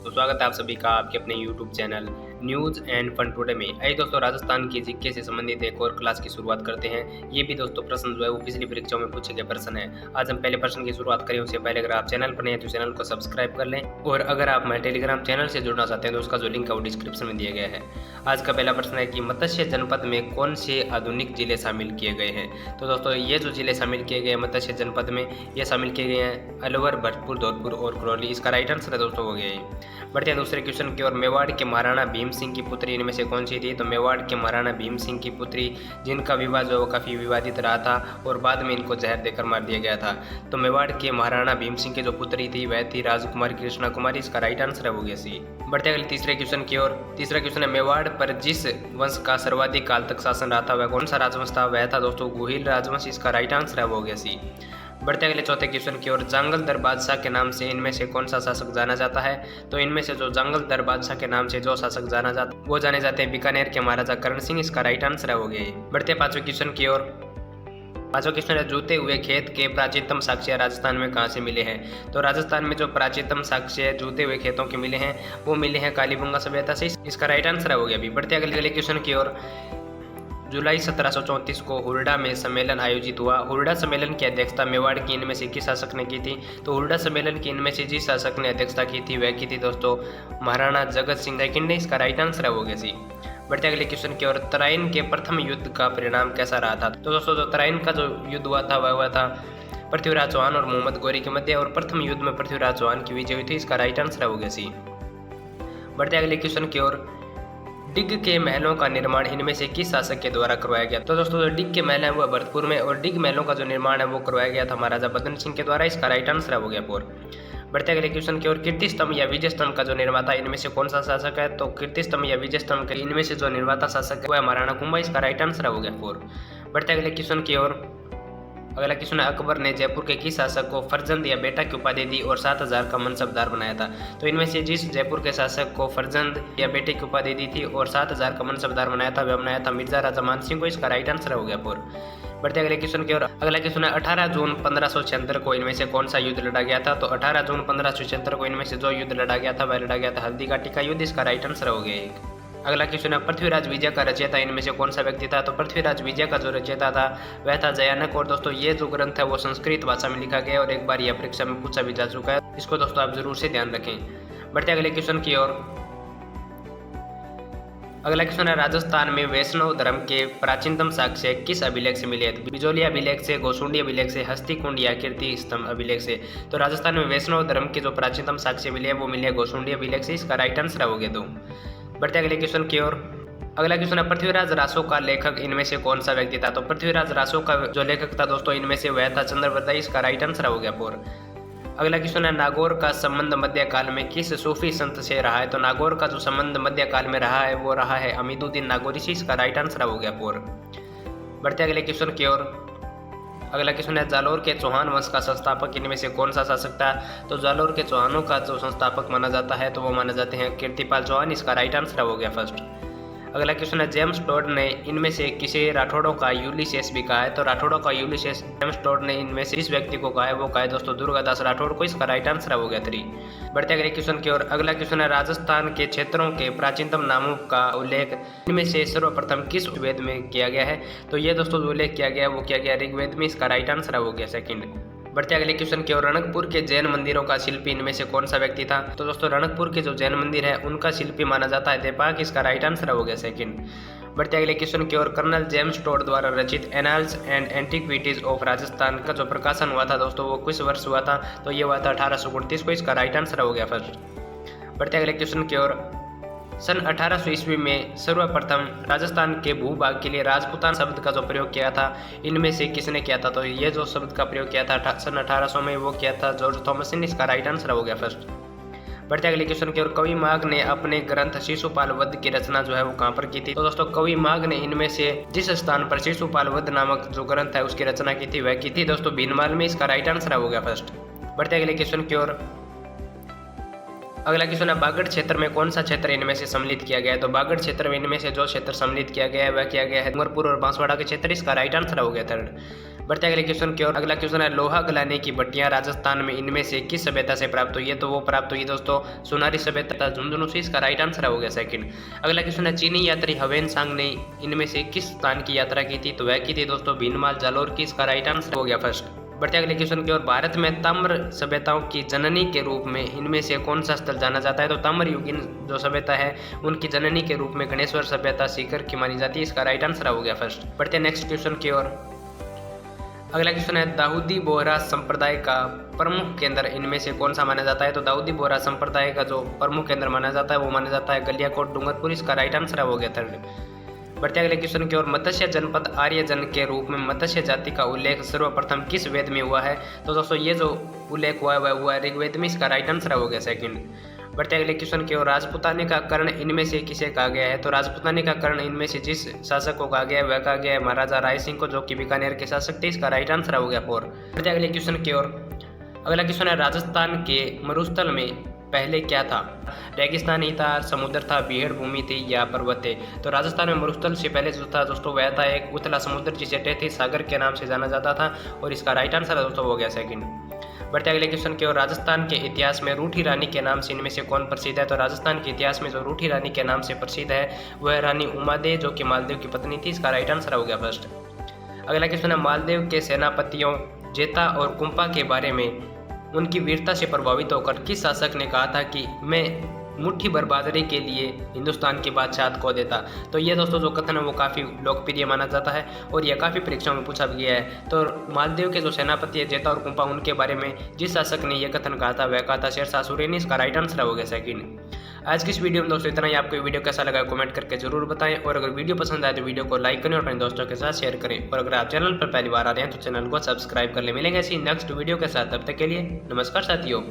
तो स्वागत है आप सभी का आपके अपने YouTube channel news and fun today में। आइए दोस्तों, राजस्थान की जीके से संबंधित एक और क्लास की शुरुआत करते हैं। ये भी दोस्तों प्रश्न जो है वो पिछली परीक्षाओं में पूछे गए प्रश्न है। आज हम पहले प्रश्न की शुरुआत करें उससे पहले अगर आप चैनल पर नए हैं तो चैनल को सब्सक्राइब कर लें, और अगर आप हमारे टेलीग्राम चैनल से जुड़ना चाहते हैं तो उसका जो लिंक है वो डिस्क्रिप्शन में दिया गया है। आज का पहला प्रश्न है कि मत्स्य जनपद में कौन से आधुनिक जिले शामिल किए गए हैं। तो दोस्तों ये जो जिले शामिल किए गए हैं मत्स्य जनपद में, ये शामिल किए गए हैं अलवर, भरतपुर, धौलपुर और करौली। इसका राइट आंसर है दोस्तों हो गया। बढ़ते हैं दूसरे क्वेश्चन की ओर। मेवाड़ के महाराणा भीम सिंह की पुत्री इनमें से कौन सी थी। तो मेवाड़ के महाराणा भीम सिंह की पुत्री, जिनका विवाह जो काफ़ी विवादित रहा था और बाद में इनको जहर देकर मार दिया गया था। तो मेवाड़ के महाराणा भीम सिंह की जो पुत्री थी वह थी राजकुमारी कृष्णा कुमारी। इसका राइट आंसर है वो गया सी। बढ़ते अगले तीसरे क्वेश्चन की ओर। तीसरा क्वेश्चन है मेवाड़ पर जिस वंश का सर्वाधिक काल तक शासन रहा था वह कौन सा राजवंश था। वह था दोस्तों गुहिल राजवंश। इसका राइट आंसर है वो हो गया सी। बढ़ते अगले चौथे क्वेश्चन की ओर। जांगलदर बादशाह के नाम से इनमें से कौन सा शासक जाना जाता है। तो इनमें से जो जांगलदर बादशाह के नाम से जो शासक जाना जाता वो जाने जाते हैं बीकानेर के महाराजा करण सिंह। इसका राइट आंसर है हो गया। बढ़ते पांचवें क्वेश्चन की ओर। पांचवा क्वेश्चन है जूते हुए खेत के प्राचीनतम साक्ष्य राजस्थान में कहाँ से मिले हैं। तो राजस्थान में जो प्राचीनतम साक्ष्य जूते हुए खेतों के मिले हैं वो मिले हैं कालीबंगा सभ्यता से। इसका राइट आंसर हो गया अभी। बढ़ते अगले क्वेश्चन की ओर। जुलाई 1734 को हुरडा में सम्मेलन आयोजित हुआ। हुरडा सम्मेलन की अध्यक्षता मेवाड़ की इनमें से किस शासक ने की थी। तो हुरडा सम्मेलन की इनमें से जिस शासक ने अध्यक्षता की थी वह की थी दोस्तों महाराणा जगत सिंह सेकंड ने। इसका राइट आंसर है वो गया सी। बढ़ते अगले क्वेश्चन की ओर। तराइन के प्रथम युद्ध का परिणाम कैसा रहा था। तो दोस्तों जो तराइन का जो युद्ध हुआ था वह हुआ था पृथ्वीराज चौहान और मोहम्मद गौरी के मध्य, और प्रथम युद्ध में पृथ्वीराज चौहान की विजय हुई थी। इसका राइट आंसर है वो गया सी। बढ़ते अगले क्वेश्चन की ओर। डिग के महलों का निर्माण इनमें से किस शासक के द्वारा करवाया गया। तो दोस्तों जो डिग के महल है वो भरतपुर में, और डिग महलों का जो निर्माण है वो करवाया गया था महाराजा बदन सिंह के द्वारा। इसका राइट आंसर है हो गया 4। बढ़ते अगले क्वेश्चन की ओर। कीर्ति स्तंभ या विजय स्तंभ का जो निर्माता इनमें से कौन सा शासक है। तो कीर्ति स्तंभ या विजय स्तंभ के इनमें से जो निर्माता शासक है वो है महाराणा कुंभा। इसका राइट आंसर हो गया 4। बढ़ते अगले क्वेश्चन की ओर। अगला क्वेश्चन है अकबर ने जयपुर के किस शासक को फरजंद या बेटा की उपाधि दी और 7000 का मनसबदार बनाया था। तो इनमें से जिस जयपुर के शासक को फरजंद या बेटे की उपाधि दी थी और 7000 का मनसबदार बनाया था वह बनाया था मिर्जा राजा मान सिंह को। इसका राइट आंसर हो गया 4। बढ़ते अगले क्वेश्चन की ओर। अगला क्वेश्चन है 18 जून 1576 को इनमें से कौन सा युद्ध लड़ा गया था। तो 18 जून 1576 को इनमें से जो युद्ध लड़ा गया था वह लड़ा गया था हल्दी घाटी का युद्ध। इसका राइट आंसर हो गया 1। अगला क्वेश्चन है पृथ्वीराज विजय का रचयिता इनमें से कौन सा व्यक्ति था। तो पृथ्वीराज विजय का जो रचयिता था वह था जयानक। और दोस्तों ये जो ग्रंथ है वो संस्कृत भाषा में लिखा गया और एक बार यह परीक्षा में पूछा भी जा चुका है। इसको दोस्तों आप जरूर से ध्यान रखें। बढ़ते अगले क्वेश्चन की ओर। अगला क्वेश्चन है राजस्थान में वैष्णव धर्म के प्राचीनतम साक्ष्य किस अभिलेख से मिले। बिजोलिया अभिलेख से, गोसुंडी अभिलेख से, हस्तिकुंड या कीर्ति स्तंभ अभिलेख से। तो राजस्थान में वैष्णव धर्म के जो प्राचीनतम साक्ष्य मिले वो मिले गोसुंडी अभिलेख से। इसका राइट आंसर हो गया 2। बढ़ते अगले क्वेश्चन की ओर। अगला क्वेश्चन है पृथ्वीराज रासो का लेखक इनमें से कौन सा व्यक्ति था। तो पृथ्वीराज रासो का जो लेखक था दोस्तों इनमें से वह था चंद्रवरदाई। इसका राइट आंसर हो गया 4। अगला क्वेश्चन है नागौर का संबंध मध्यकाल में किस सूफी संत से रहा है। तो नागौर का जो संबंध मध्यकाल में रहा है वो रहा है अमीदुद्दीन नागौरी से। इसका राइट आंसर हो गया 4। बढ़ते अगले क्वेश्चन की ओर। अगला क्वेश्चन है जालोर के चौहान वंश का संस्थापक इनमें से कौन सा शासक था। तो जालोर के चौहानों का जो संस्थापक माना जाता है तो वो माने जाते हैं कीर्तिपाल चौहान। इसका राइट आंसर हो गया 1st। अगला क्वेश्चन है जेम्स टोड ने इनमें से किसे राठौड़ों का यूलिसेस भी कहा है। तो राठौड़ों का यूलिसेस जेम्स टोड ने इनमें से जिस व्यक्ति को कहा है वो कहा है दोस्तों दुर्गादास राठौड़ को। इसका राइट आंसर हो गया 3। बढ़ते अगले क्वेश्चन की ओर। अगला क्वेश्चन है राजस्थान के क्षेत्रों के प्राचीनतम नामों का उल्लेख इनमें से सर्वप्रथम किस वेद में किया गया है। तो ये दोस्तों जो उल्लेख किया गया वो किया गया ऋग्वेद में। इसका राइट आंसर हो गया 2nd। बढ़ते अगले क्वेश्चन की ओर। रणकपुर के जैन मंदिरों का शिल्पी इनमें से कौन सा व्यक्ति था। तो दोस्तों रणकपुर के जो जैन मंदिर है उनका शिल्पी माना जाता है देपाक। इसका राइट आंसर हो गया 2nd। बढ़ते अगले क्वेश्चन की ओर। कर्नल जेम्स टोड द्वारा रचित annals and antiquities of Rajasthan का जो प्रकाशन हुआ था दोस्तों वो किस वर्ष हुआ था। तो ये हुआ था 1829 को। इसका राइट आंसर हो गया 1st। बढ़ते अगले क्वेश्चन की ओर। सन 1800 ईस्वी में सर्वप्रथम राजस्थान के भूभाग के लिए राजपूतान शब्द का जो प्रयोग किया था इनमें से किसने किया था। तो ये जो शब्द का प्रयोग किया था सन 1800 में वो किया था जॉर्ज थॉमस ने। इसका राइट आंसर हो गया 1st। बढ़ते अगले क्वेश्चन की ओर। कवि माघ ने अपने ग्रंथ शिशुपाल वध की रचना जो है वो कहाँ पर की थी। तो दोस्तों कवि माघ ने इनमें से जिस स्थान पर शिशुपाल वध नामक जो ग्रंथ है उसकी रचना की थी वह की थी दोस्तों भीनमाल में। इसका राइट आंसर हो गया 1st। बढ़ते अगले क्वेश्चन की ओर। अगला क्वेश्चन है बागड़ क्षेत्र में कौन सा क्षेत्र इनमें से सम्मिलित किया गया है। तो बागड़ क्षेत्र में इनमें से जो क्षेत्र सम्मिलित किया गया है वह किया गया है डूंगरपुर और बांसवाड़ा के क्षेत्र। इसका राइट आंसर हो गया 3rd। बढ़ते अगले क्वेश्चन की ओर। अगला क्वेश्चन है लोहा गलाने की भट्टियां राजस्थान में इनमें से किस सभ्यता से प्राप्त हुई है? तो वो प्राप्त हुई दोस्तों सुनारी सभ्यता झुंझुनू से। इसका राइट आंसर हो गया सेकंड। अगला क्वेश्चन है चीनी यात्री हवेन सांग ने इनमें से किस स्थान की यात्रा की थी? तो वह की थी दोस्तों भीनमाल जालोर की। इसका राइट आंसर हो गया फर्स्ट। बढ़ते अगले क्वेश्चन की ओर। भारत में ताम्र सभ्यताओं की जननी के रूप में इनमें से कौन सा स्थल जाना जाता है? तो ताम्र युगीन जो सभ्यता है उनकी जननी के रूप में गणेश्वर सभ्यता सीकर की मानी जाती है। इसका राइट आंसर हो गया फर्स्ट। बढ़ते नेक्स्ट क्वेश्चन की ओर। अगला क्वेश्चन है दाऊदी बोहरा संप्रदाय का प्रमुख केंद्र इनमें से कौन सा माना जाता है? तो दाऊदी बोहरा संप्रदाय का जो प्रमुख केंद्र माना जाता है वो माना जाता है गलियाकोट डूंगरपुर। इसका राइट आंसर हो गया थर्ड। बढ़ते अगले क्वेश्चन की ओर। मत्स्य जनपद आर्यजन के रूप में मत्स्य जाति का उल्लेख सर्वप्रथम किस वेद में हुआ है? तो दोस्तों ये जो उल्लेख हुआ है वह हुआ ऋग्वेद में। इसका राइट आंसर हो गया सेकंड। बढ़ते अगले क्वेश्चन की ओर। राजपूताने का कर्ण इनमें से किसे कहा गया है? तो राजपूताने का कर्ण इनमें से जिस शासक को कहा गया है वह कहा गया है महाराजा राय सिंह को, जो कि बीकानेर के शासक थे। इसका राइट आंसर हो गया फोर। बढ़ते अगले क्वेश्चन की ओर। अगला क्वेश्चन है राजस्थान के मरुस्थल में पहले क्या था? रेगिस्तान ही था, समुद्र था, बीहड़ भूमि थी या पर्वत थे? तो राजस्थान में मरुस्थल से पहले जो था दोस्तों वह था एक उतला समुद्र जिसे टेथी सागर के नाम से जाना जाता था और इसका राइट आंसर दोस्तों हो गया सेकंड। बढ़ते अगले क्वेश्चन की ओर। राजस्थान के इतिहास में रूठी रानी के नाम से इनमें से कौन प्रसिद्ध है? तो राजस्थान के इतिहास में जो रूठी रानी के नाम से प्रसिद्ध है वह रानी उमादेव, जो कि मालदेव की पत्नी थी। इसका राइट आंसर हो गया फर्स्ट। अगला क्वेश्चन है मालदेव के सेनापतियों जेता और कुंपा के बारे में उनकी वीरता से प्रभावित होकर किस शासक ने कहा था कि मैं मुट्ठी भर बाजरे के लिए हिंदुस्तान के बादशाह को देता? तो ये दोस्तों जो कथन है वो काफ़ी लोकप्रिय माना जाता है और यह काफ़ी परीक्षाओं में पूछा गया है। तो मालदेव के जो सेनापति है जेता और कुंपा उनके बारे में जिस शासक ने यह कथन कहा था वह कहा था शेरशाह सूरी ने। इसका राइट आंसर हो गया सेकंड। आज की इस वीडियो में दोस्तों इतना ही। आपको ये वीडियो कैसा लगा कमेंट करके जरूर बताएं और अगर वीडियो पसंद आए तो वीडियो को लाइक करें और अपने दोस्तों के साथ शेयर करें और अगर आप चैनल पर पहली बार आ रहे हैं तो चैनल को सब्सक्राइब कर ले। मिलेंगे ऐसी नेक्स्ट वीडियो के साथ, तब तक के लिए नमस्कार साथियों।